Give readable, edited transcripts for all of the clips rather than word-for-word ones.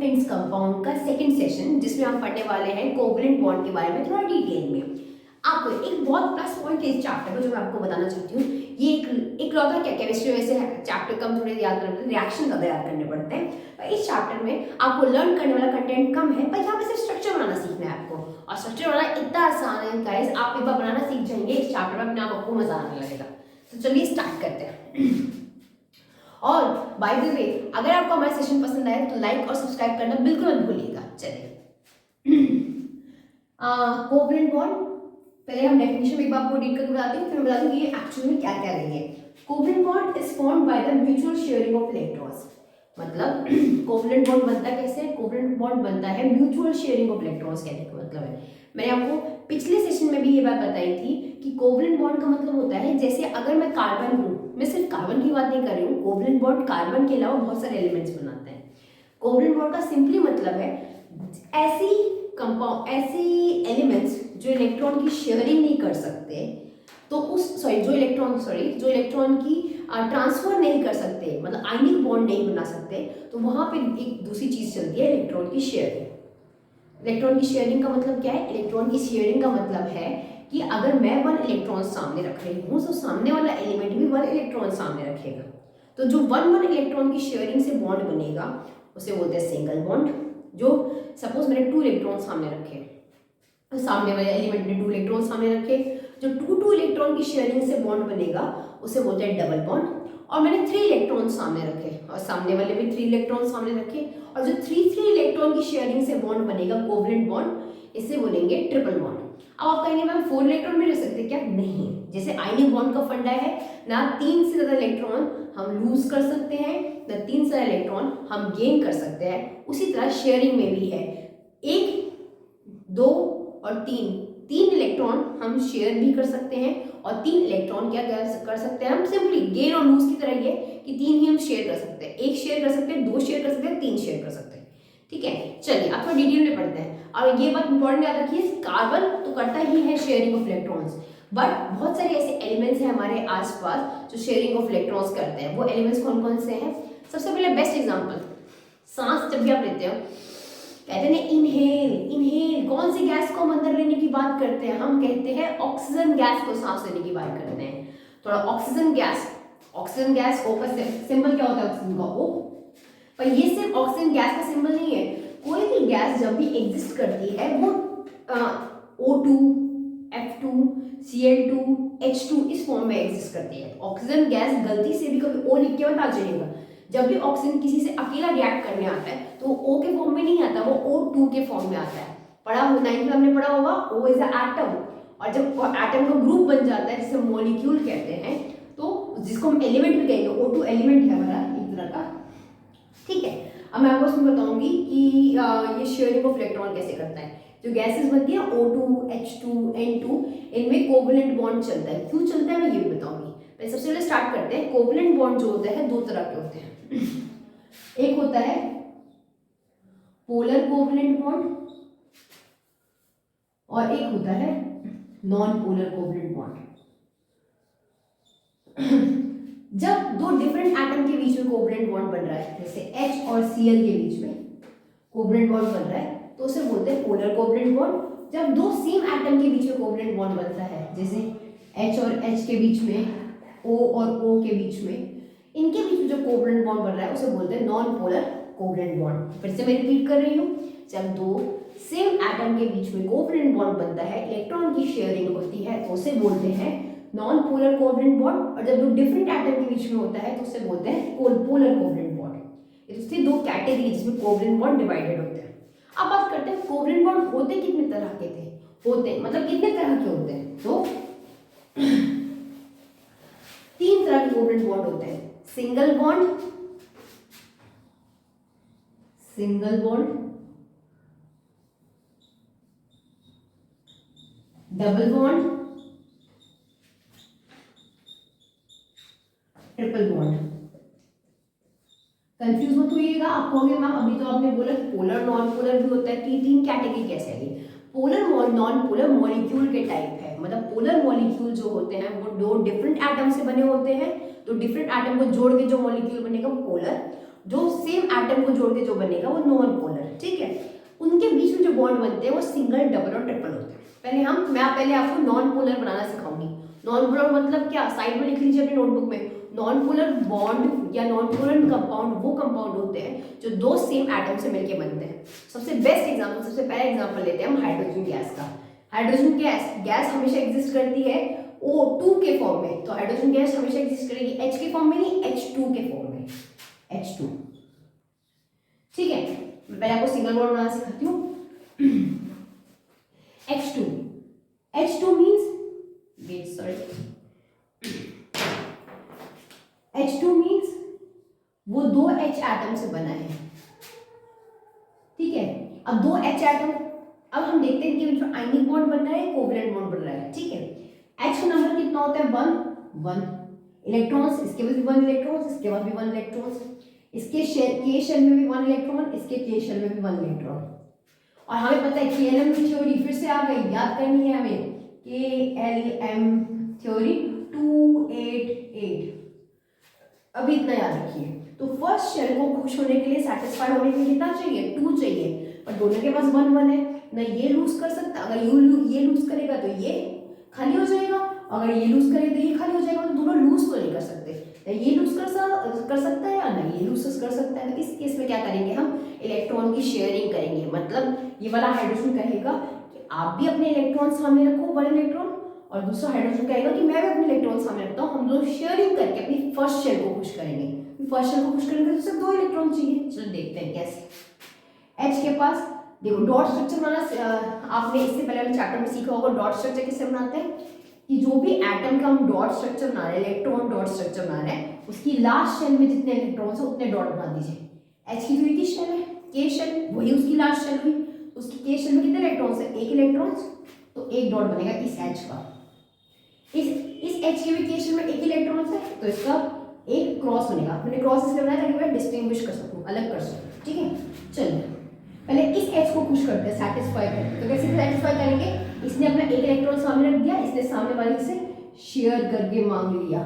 Elephants compound का second session, जिसमें हम पढ़ने वाले हैं कोवलेंट बॉन्ड के बारे में थोड़ा डिटेल में। आपको एक बहुत प्लस पॉइंट है इस चैप्टर को जो मैं आपको बताना चाहती हूँ। ये एक लौता क्या केमिस्ट्री में से चैप्टर कम थोड़े याद करने पड़ते, रिएक्शन ज़्यादा याद करने पड़ते हैं। पर इस चैप्टर में आपको लर्न करने वाला कंटेंट कम है, पर यहाँ पे सिर्फ स्ट्रक्चर बनाना सीखना है आपको। और स्ट्रक्चर बनाना इतना आसान है गाइस, आप एक बार बनाना सीख जाएंगे इस चैप्टर में अपने आप आपको मजा आने लगेगा। तो चलिए स्टार्ट करते हैं। और बाय द वे, अगर आपको हमारा सेशन पसंद आए तो लाइक और सब्सक्राइब करना बिल्कुल मत भूलिएगा। चलिए कोवलेंट बॉन्ड, पहले हम डेफिनेशन एक बार आपको रीड करके बताते हैं, फिर मैं बता दूं कि ये एक्चुअली में क्या क्या रहेंगे। Covalent bond is formed by the mutual sharing of electrons. मतलब कोवलेंट बॉन्ड बनता कैसे है? कोवलेंट बॉन्ड बनता है म्यूचुअल शेयरिंग ऑफ इलेक्ट्रॉन्स। कहने का मतलब है, मैंने आपको पिछले सेशन में भी ये बात बताई थी कि कोवलेंट बॉन्ड का मतलब होता है जैसे अगर मैं कार्बन हूँ, मैं सिर्फ कार्बन की बात नहीं कर रही हूँ, कोवलेंट बॉन्ड कार्बन के अलावा बहुत सारे एलिमेंट्स बनाते हैं। कोवलेंट बॉन्ड का सिंपली मतलब है ऐसी कंपाउंड, ऐसी एलिमेंट्स जो इलेक्ट्रॉन की शेयरिंग नहीं कर सकते, तो उस जो इलेक्ट्रॉन की ट्रांसफर नहीं कर सकते, मतलब आयनिक बॉन्ड नहीं बना सकते, तो वहां पे एक दूसरी चीज चलती है, इलेक्ट्रॉन की शेयरिंग। इलेक्ट्रॉन की शेयरिंग का मतलब क्या है? इलेक्ट्रॉन की शेयरिंग का मतलब है कि अगर मैं 1 इलेक्ट्रॉन सामने रख रही हूँ तो सामने वाला एलिमेंट भी 1 इलेक्ट्रॉन सामने रखेगा। तो जो 1 इलेक्ट्रॉन की शेयरिंग से बॉन्ड बनेगा उसे बोलते हैं सिंगल बॉन्ड। जो सपोज मैंने 2 इलेक्ट्रॉन सामने रखे, तो सामने वाले एलिमेंट ने 2 इलेक्ट्रॉन सामने रखे, जो 2 इलेक्ट्रॉन की शेयरिंग से बॉन्ड बनेगा उसे बोलते हैं डबल बॉन्ड। और मैंने 3 इलेक्ट्रॉन सामने रखे और सामने वाले भी 3 इलेक्ट्रॉन सामने रखे, और जो 3 इलेक्ट्रॉन की शेयरिंग से बॉन्ड बनेगा कोवलेंट बॉन्ड, इसे बोलेंगे ट्रिपल बॉन्ड। अब आप कहेंगे मैम 4 इलेक्ट्रॉन भी रह सकते क्या? नहीं, जैसे आयनिक बॉन्ड का फंडा है ना, 3 से ज्यादा इलेक्ट्रॉन हम लूज कर सकते हैं ना 3 से ज्यादा इलेक्ट्रॉन हम गेन कर सकते हैं, उसी तरह शेयरिंग में भी है। 1, 2 और 3 इलेक्ट्रॉन हम शेयर भी कर सकते हैं, और 3 इलेक्ट्रॉन क्या कर सकते हैं हम? सिंपली गेन और लूज की तरह ये कि 3 ही हम शेयर कर सकते हैं, 1 शेयर कर सकते हैं, 2 शेयर कर सकते हैं, 3 शेयर कर सकते हैं। ठीक है, चलिए आप थोड़ा डिटेल में पढ़ते हैं। और ये बात इंपॉर्टेंट याद रखिए, कार्बन तो करता ही है शेयरिंग ऑफ इलेक्ट्रॉन्स, बट बहुत सारे ऐसे एलिमेंट्स हैं हमारे आसपास जो शेयरिंग ऑफ इलेक्ट्रॉन्स करते हैं। वो एलिमेंट्स कौन कौन से हैं? सबसे पहले बेस्ट एग्जांपल, सांस जब भी आप लेते हो कहते हैं इनहेल, कौन सी गैस को हम अंदर लेने की बात करते हैं? हम कहते हैं ऑक्सीजन गैस को सांस लेने की बात करते हैं। थोड़ा ऑक्सीजन गैस ओ का सिंबल क्या होता है? ऑक्सीजन का O। पर ये सिर्फ ऑक्सीजन गैस का सिंबल नहीं है, कोई भी गैस जब भी एग्जिस्ट करती है वो O2, F2, Cl2, H2 इस फॉर्म में एग्जिस्ट करती है। ऑक्सीजन गैस गलती से भी कभी O लिख के मत आ जाइएगा। जब भी ऑक्सीजन किसी से अकेला रिएक्ट करने आता है तो O के फॉर्म में नहीं आता, वो O2 के फॉर्म में आता है। पढ़ा 9th में हमने पढ़ा होगा, O इज अ एटम, और जब एटम का ग्रुप बन जाता है जिसे मॉलिक्यूल कहते हैं, तो जिसको हम एलिमेंट भी कहेंगे, O2 एलिमेंट है हमारा एक तरह का। ठीक है, अब मैं आपको उसमें बताऊंगी कि ये शेयरिंग ऑफ इलेक्ट्रॉन कैसे करता है। जो गैसेस बनती है O2, H2, N2, इनमें कोवलेंट बॉन्ड चलता है। क्यों चलता है मैं ये भी बताऊंगी। पहले सबसे पहले स्टार्ट करते हैं। कोवलेंट बॉन्ड जो होता है 2 तरह के होते हैं। एक होता है पोलर कोवलेंट बॉन्ड और एक होता है नॉन पोलर कोवलेंट बॉन्ड। जब 2 डिफरेंट एटम के बीच में कोवलेंट बॉन्ड बन रहा है, जैसे H और Cl के बीच में कोवलेंट बॉन्ड बन रहा है, तो उसे बोलते हैं पोलर कोवलेंट बॉन्ड। जब 2 सेम एटम के बीच में कोवलेंट बॉन्ड बनता है, जैसे H और H के बीच में, O और O के बीच में, इनके बीच में जो कोवलेंट बॉन्ड बन रहा है उसे बोलते हैं नॉन पोलर कोवलेंट बॉन्ड। फिर से मैं रिपीट कर रही हूँ, जब 2 सेम एटम के बीच में कोवलेंट बॉन्ड बनता है, इलेक्ट्रॉन की शेयरिंग होती है, तो उसे बोलते हैं नॉन पोलर कोवलेंट बॉन्ड। और जब 2 डिफरेंट एटम के बीच में होता है तो उसे बोलते हैं पोलर कोवलेंट बॉन्ड। ये 2 कैटेगरी जिसमें कोवलेंट बॉन्ड डिवाइडेड होते हैं। अब बात करते हैं कोवलेंट बॉन्ड होते कितने तरह के होते मतलब कितने तरह के होते हैं? तो 3 तरह के कोवलेंट बॉन्ड होते हैं। Single bond, double bond, triple bond. Confuse मत होइएगा, आप कहोगे मैम अभी तो आपने बोला पोलर नॉन पोलर भी होता है, तो ये 3 कैटेगरी कैसे आएगी? पोलर नॉन पोलर मॉलिक्यूल के टाइप है, मतलब पोलर मॉलिक्यूल जो होते हैं वो 2 डिफरेंट एटम से बने होते हैं, तो डिफरेंट एटम को जोड़ के जो मॉलिक्यूल बनेगा वो पोलर। जो सेम एटम को जोड़ के जो बनेगा वो नॉन पोलर, ठीक है। उनके बीच में जो बॉन्ड बनते हैं वो सिंगल, डबल और ट्रिपल होते हैं। मैं पहले आपको नॉन पोलर बनाना सिखाऊंगी। नॉन पोलर मतलब क्या, साइड में लिख लीजिए अपनी नोटबुक में। नॉन पोलर बॉन्ड या नॉन पोलर कंपाउंड वो कंपाउंड होते हैं जो दो सेम एटम से मिलके बनते हैं। सबसे बेस्ट एग्जांपल, सबसे पहला एग्जांपल लेते हैं हम हाइड्रोजन गैस का। हाइड्रोजन गैस हमेशा एग्जिस्ट करती है O2 के फॉर्म में, तो हाइड्रोजन गैस हमेशा एग्जिस्ट करेगी H के फॉर्म में नहीं, H2 के फॉर्म में, H2, ठीक है। मैं पहले आपको सिंगल बॉन्ड बनाना सिखाती हूँ। H2 मीन्स, H2 मीन्स वो दो H एटम से बना है, ठीक है। अब दो H एटम, अब हम देखते हैं कि जो आयनिक बॉन्ड बन रहा है, कोवलेंट बॉन्ड बन रहा है, ठीक है। H का नंबर कितना होता है, 1 इलेक्ट्रॉन्स, इसके पास भी 1 इलेक्ट्रॉन्स, इसके पास भी 1 इलेक्ट्रॉन्स, इसके के शेल में भी 1 इलेक्ट्रॉन, इसके के शेल में भी 1 इलेक्ट्रॉन। और हमें पता है KLM की थ्योरी फिर से आ गई, याद करनी है हमें, KLM थ्योरी 288, अभी इतना याद रखिए। तो फर्स्ट शेल को खुश होने के लिए, सेटिस्फाइड होने के लिए कितना चाहिए, 2 चाहिए, पर दोनों के पास 1 है ना, ये लूज कर सकता, अगर ये लूज करेगा तो ये खाली हो जाएगा, अगर ये लूज करेगा तो ये खाली हो जाएगा, तो दोनों लूज तो नहीं कर सकते, ये लूज कर सकता है या ना ये लूज कर सकता है। तो इस केस में क्या करेंगे, हम इलेक्ट्रॉन की शेयरिंग करेंगे। मतलब ये वाला हाइड्रोजन कहेगा कि आप भी अपने इलेक्ट्रॉन सामने रखो, 1 इलेक्ट्रॉन, और दूसरा हाइड्रोजन कहेगा कि मैं भी अपने इलेक्ट्रॉन सामने रखता हूँ। हम लोग शेयरिंग करके अपनी फर्स्ट शेल को खुश करेंगे। फर्स्ट शेल को खुश करेंगे तो सिर्फ 2 इलेक्ट्रॉन चाहिए। चलो देखते हैं कैसे। H के पास देखो डॉट स्ट्रक्चर बनाना, आपने इससे पहले वाले चैप्टर में सीखा होगा डॉट स्ट्रक्चर किससे बनाते हैं, कि जो भी एटम का हम डॉट स्ट्रक्चर बना रहे हैं, इलेक्ट्रॉन डॉट स्ट्रक्चर बना रहे हैं, उसकी लास्ट शेल में जितने इलेक्ट्रॉन्स हैं उतने डॉट बना दीजिए। H की जो शेल है, K शेल, वही उसकी लास्ट शेल हुई, उसकी K शेल में कितने इलेक्ट्रॉन्स हैं, 1 इलेक्ट्रॉन्स, तो 1 डॉट बनेगा इस H का। इस H के भी K शेल में 1 इलेक्ट्रॉन्स है, तो इसका एक क्रॉस बनेगा। मैंने क्रॉस इसलिए बनाया ताकि मैं डिस्टिंग्विश कर सकूं, अलग कर सकूं, ठीक है। चलिए पहले इस H को खुश करते हैं, सेटिस्फाई करते हैं। तो कैसे सेटिस्फाई करेंगे, इसने अपना 1 इलेक्ट्रॉन सामने रख दिया, इसने सामने वाले से शेयर करके मांग लिया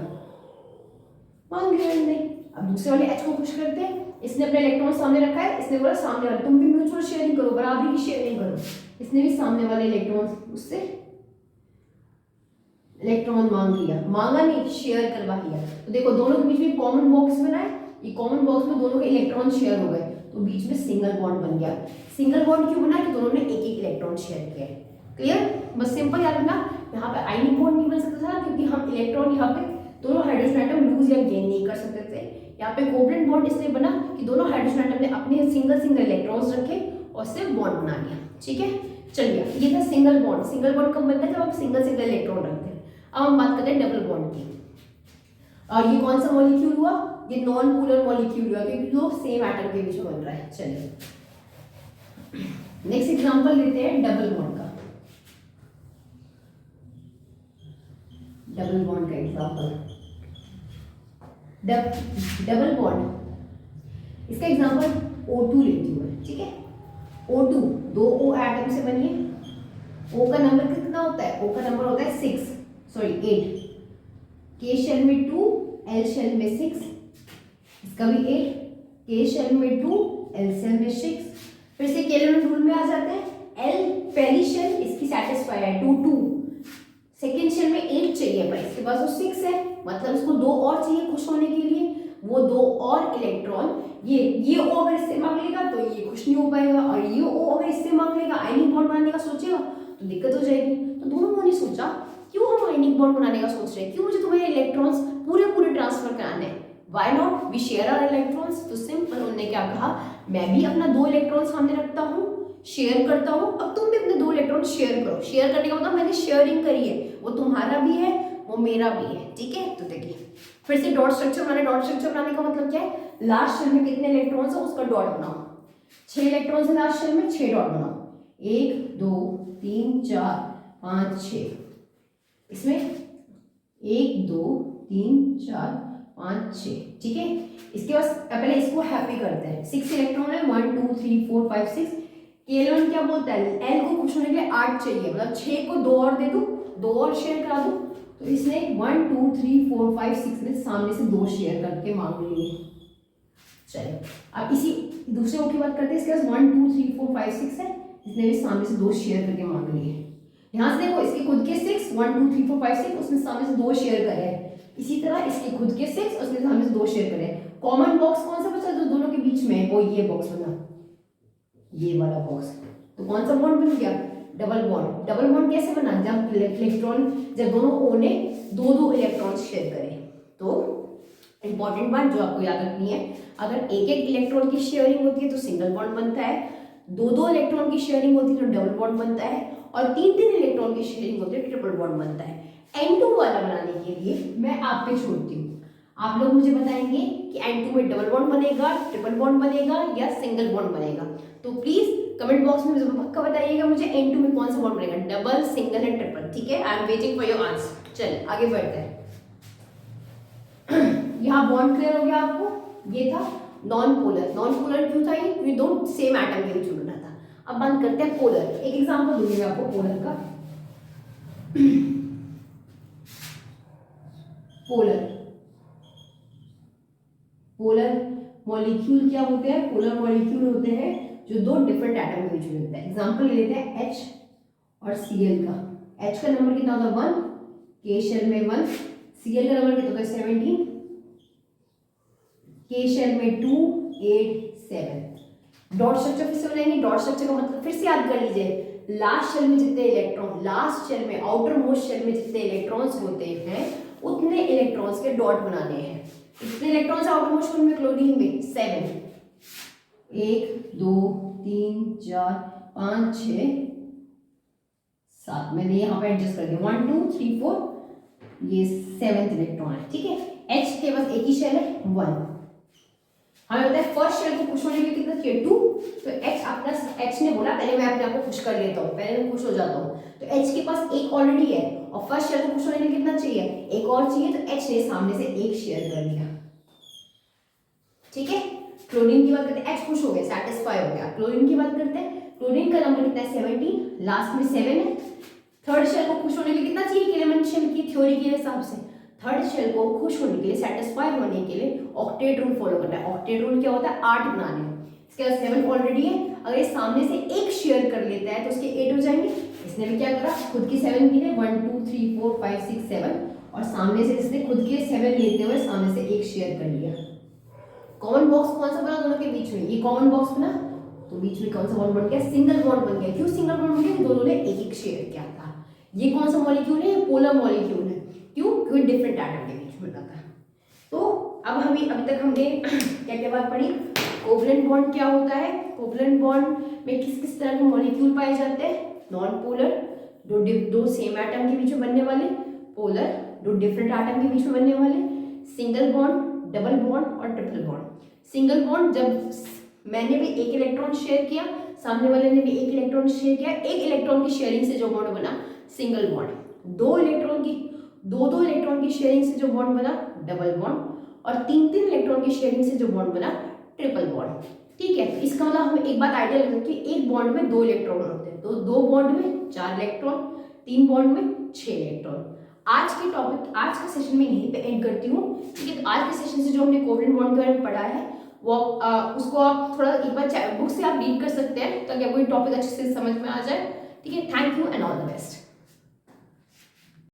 नहीं। अब दूसरे वाले H को खुश करते हैं, इसने अपना इलेक्ट्रॉन सामने रखा है, इसने बोला सामने वाले तुम भी म्यूचुअल शेयरिंग करो, बराबरी की शेयरिंग करो, इसने भी सामने वाले इलेक्ट्रॉन उससे इलेक्ट्रॉन मांग लिया, मांगा नहीं, शेयर करवा लिया। तो देखो दोनों के बीच में कॉमन बॉक्स बनाए, ये कॉमन बॉक्स में दोनों के इलेक्ट्रॉन शेयर हो गए, तो बीच में सिंगल बॉन्ड बन गया। सिंगल बॉन्ड क्यों बना, कि दोनों ने 1-1 इलेक्ट्रॉन शेयर किया। क्लियर, बस सिंपल याद रखना। यहाँ पे आयनिक बॉन्ड नहीं बन सकता था क्योंकि हम इलेक्ट्रॉन यहाँ पे दोनों हाइड्रोजन एटम लूज या गेन नहीं कर सकते थे। यहाँ पे कोवलेंट बॉन्ड इसलिए बना कि दोनों हाइड्रोजन एटम ने अपने सिंगल इलेक्ट्रॉन्स रखे और सिर्फ बॉन्ड बना लिया, ठीक है। चलिए ये था सिंगल बॉन्ड। सिंगल बॉन्ड कब बनता है, जब आप सिंगल इलेक्ट्रॉन रखते हैं। अब हम बात करते हैं डबल बॉन्ड की। और ये कौन सा मॉलिक्यूल हुआ, ये नॉन पोलर मॉलिक्यूल हुआ क्योंकि दो सेम एटम के बीच में बन रहा है। चलिए नेक्स्ट एग्जांपल लेते हैं डबल बॉन्ड का। डबल बॉन्ड का एग्जांपल, डबल बॉन्ड, इसका एग्जांपल O2 लेती हूँ मैं, ठीक है। O2 दो O एटम से बनी है। O का नंबर कितना होता है, O का नंबर होता है 8। K शेल में 2, L शेल में 6, इसका भी 8, K शेल में 2, L शेल में 6। फिर से केल्विन रूल में आ जाते हैं। L पहली शेल इसकी सेटिस्फाई है 2, सेकेंड शेल में 8 चाहिए, पर इसके पास तो 6 है, मतलब इसको 2 और चाहिए खुश होने के लिए। वो 2 और इलेक्ट्रॉन, ये O अगर इससे मांग लेगा तो ये खुश नहीं हो पाएगा, और ये O अगर इससे मांग लेगा, आयनिक बॉन्ड बनाने का सोचेगा तो दिक्कत हो जाएगी। तो दोनों ने सोचा क्यों हम आयनिक बॉन्ड बनाने का सोच रहे हैं, क्यों मुझे तुम्हें इलेक्ट्रॉन्स पूरे ट्रांसफर कराने हैं, why not we share our electrons. तो सिंपल उन्होंने क्या कहा, मैं भी अपना 2 इलेक्ट्रॉन सामने रखता हूँ, शेयर करता हूँ, अब तुम भी अपने 2 इलेक्ट्रॉन शेयर करो। शेयर करने का मतलब मैंने शेयरिंग करी है, वो तुम्हारा भी है वो मेरा भी है, ठीक है। तो देखिए फिर से डॉट स्ट्रक्चर बनाने। डॉट स्ट्रक्चर बनाने का मतलब क्या है, लास्ट शेल में कितने इलेक्ट्रॉन्स है उसका डॉट बनाओ। 6 इलेक्ट्रॉन्स है लास्ट शेल में, 6 डॉट बनाओ, 1 2 3 4 5 6। इसमें 1 2 3 4 5 6, ठीक है। इसके बाद पहले इसको हैप्पी करते हैं। 6 इलेक्ट्रॉन है, 1 2 3 4 5 6। केल्विन क्या बोलता है, L को खुश होने के लिए 8 चाहिए, मतलब 6 को 2 और दे दूं, 2 और शेयर करा दूं। तो इसने 1 2 3 4 5 6 में सामने से 2 शेयर करके मांग लिए। चलिए अब इसी दूसरे O की बात करते हैं। इसके पास 1 2 3 4 5 6 है, इसने भी सामने से 2 शेयर करके मांग लिए। यहाँ से देखो इसके खुद के 6 1 2 3 4 5 6, उसने सामने से 2 शेयर करे हैं। इसी तरह इसके खुद के 6, उसने सामने से 2 शेयर करे हैं। कॉमन बॉक्स कौन सा बचा जो दोनों के बीच में है? वो ये बॉक्स बना, ये वाला बॉक्स। तो कौन सा बॉन्ड बन गया? Double bond. डबल बॉन्ड कैसे बना? जब इलेक्ट्रॉन, जब दोनों O ने दो दो इलेक्ट्रॉन शेयर करें। तो इंपॉर्टेंट बात जो आपको याद रखनी है, अगर एक एक इलेक्ट्रॉन की शेयरिंग होती है तो सिंगल बॉन्ड बनता है, दो दो इलेक्ट्रॉन की शेयरिंग होती है तो डबल बॉन्ड बनता है, और तीन तीन इलेक्ट्रॉन की शेयरिंग होती है ट्रिपल बॉन्ड बनता है। N2 वाला बनाने के लिए मैं आप पे छोड़ती हूँ, आप लोग मुझे बताएंगे कि N2 में डबल बॉन्ड बनेगा, ट्रिपल बॉन्ड बनेगा या सिंगल बॉन्ड बनेगा। तो प्लीज कमेंट बॉक्स में पक्का बताइएगा मुझे N2 में कौन सा बॉन्ड बनेगा, डबल, सिंगल एंड ट्रिपल। ठीक है, I am waiting for your answer. चलिए आगे बढ़ते हैं। यहाँ बॉन्ड क्लियर हो गया आपको, ये था नॉन पोलर। नॉन पोलर क्यों था? ये दो सेम एटम के बीच में बना था। अब बात करते हैं पोलर। एक एग्जांपल दूंगी मैं आपको पोलर का। पोलर पोलर मॉलिक्यूल क्या होते हैं? पोलर मॉलिक्यूल होते हैं जो दो डिफरेंट एटम के बीच में होते हैं। एग्जांपल लेते हैं H और Cl का। H का नंबर कितना होता है? 1, K शेल में 1, Cl का नंबर कितना होता है? 17, K शेल में 2 8 7। डॉट स्ट्रक्चर फिर से बनाएंगे। डॉट स्ट्रक्चर का मतलब फिर से याद कर लीजिए, लास्ट शेल में जितने इलेक्ट्रॉन, लास्ट शेल में, आउटर मोस्ट शेल में जितने इलेक्ट्रॉन्स होते हैं उतने इलेक्ट्रॉन्स के डॉट बनाने हैं। कितने इलेक्ट्रॉन्स आउटर मोस्ट शेल में? क्लोरीन में 7, 1 2 3 4 5 6 7। मैंने यहाँ पे एडजस्ट कर दिया, 1 2 3 4, ये 7th इलेक्ट्रॉन है। ठीक है, H के पास एक ही शेल है 1। हमें पता है फर्स्ट शेल को पुश होने के लिए कितना चाहिए? 2। तो H ने बोला पहले मैं अपने आप को पुश कर लेता हूँ, पहले मैं पुश हो जाता हूँ। तो H के पास एक ऑलरेडी है और फर्स्ट शेल को पुश होने के लिए कितना चाहिए? एक और चाहिए। तो H ने सामने से एक शेयर कर दिया। ठीक है, क्लोरीन की बात करते हैं। H खुश हो गया, सेटिस्फाई हो गया। क्लोरीन की बात करते हैं। क्लोरीन का नंबर कितना है? 17, लास्ट में 7 है। थर्ड शेल को खुश होने के लिए कितना चाहिए? एलिमेंटेशन की थ्योरी के हिसाब से थर्ड शेल को खुश होने के लिए, सेटिस्फाई होने के लिए ऑक्टेट रूल फॉलो करना है। ऑक्टेट रूल क्या होता है? 8 बनाने हैं। इसके बाद 7 ऑलरेडी है, अगर ये सामने से एक शेयर कर लेता है तो उसके 8 हो जाएंगे। इसने भी क्या करा? खुद की 7 गिने, 1 2 3 4 5 6 7, और सामने से इसने खुद के 7 लेते हुए सामने से एक शेयर कर लिया। कॉमन बॉक्स कौन सा बना दोनों के बीच में? ये कॉमन बॉक्स बना, तो बीच में कौन सा बॉन्ड बन गया? सिंगल बॉन्ड बन गया। क्यों सिंगल बॉन्ड बन गया? दोनों ने एक एक शेयर किया था। ये कौन सा मॉलिक्यूल है? पोलर मॉलिक्यूल है। क्यों? क्योंकि डिफरेंट एटम के बीच में बना था। तो अब अभी तक हमने क्या क्या बात पढ़ी? कोवलेंट बॉन्ड क्या होता है, कोवलेंट बॉन्ड में किस किस तरह के मॉलिक्यूल पाए जाते हैं? नॉन पोलर, दो सेम एटम के बीच में बनने वाले, पोलर दो डिफरेंट एटम के बीच में बनने वाले, सिंगल बॉन्ड, डबल बॉन्ड और ट्रिपल बॉन्ड। सिंगल बॉन्ड जब मैंने भी एक इलेक्ट्रॉन शेयर किया, सामने वाले ने भी एक इलेक्ट्रॉन शेयर किया, एक इलेक्ट्रॉन की शेयरिंग से जो बॉन्ड बना सिंगल बॉन्ड। दो इलेक्ट्रॉन की शेयरिंग से जो बॉन्ड बना डबल बॉन्ड, और तीन तीन इलेक्ट्रॉन की शेयरिंग से जो बॉन्ड बना ट्रिपल बॉन्ड। ठीक है, इसका मतलब हम एक बात आइडिया लगा कि एक बॉन्ड में 2 इलेक्ट्रॉन होते हैं, तो 2 बॉन्ड में 4 इलेक्ट्रॉन, 3 बॉन्ड में 6 इलेक्ट्रॉन। आज का सेशन में यहीं पे एंड करती हूँ। ठीक है, आज के सेशन से जो हमने कोवलेंट बॉन्ड के बारे में पढ़ा है वो उसको आप थोड़ा एक बार बुक से आप रीड कर सकते हैं ताकि आपको ये टॉपिक अच्छे से समझ में आ जाए। ठीक है, thank you and all the best.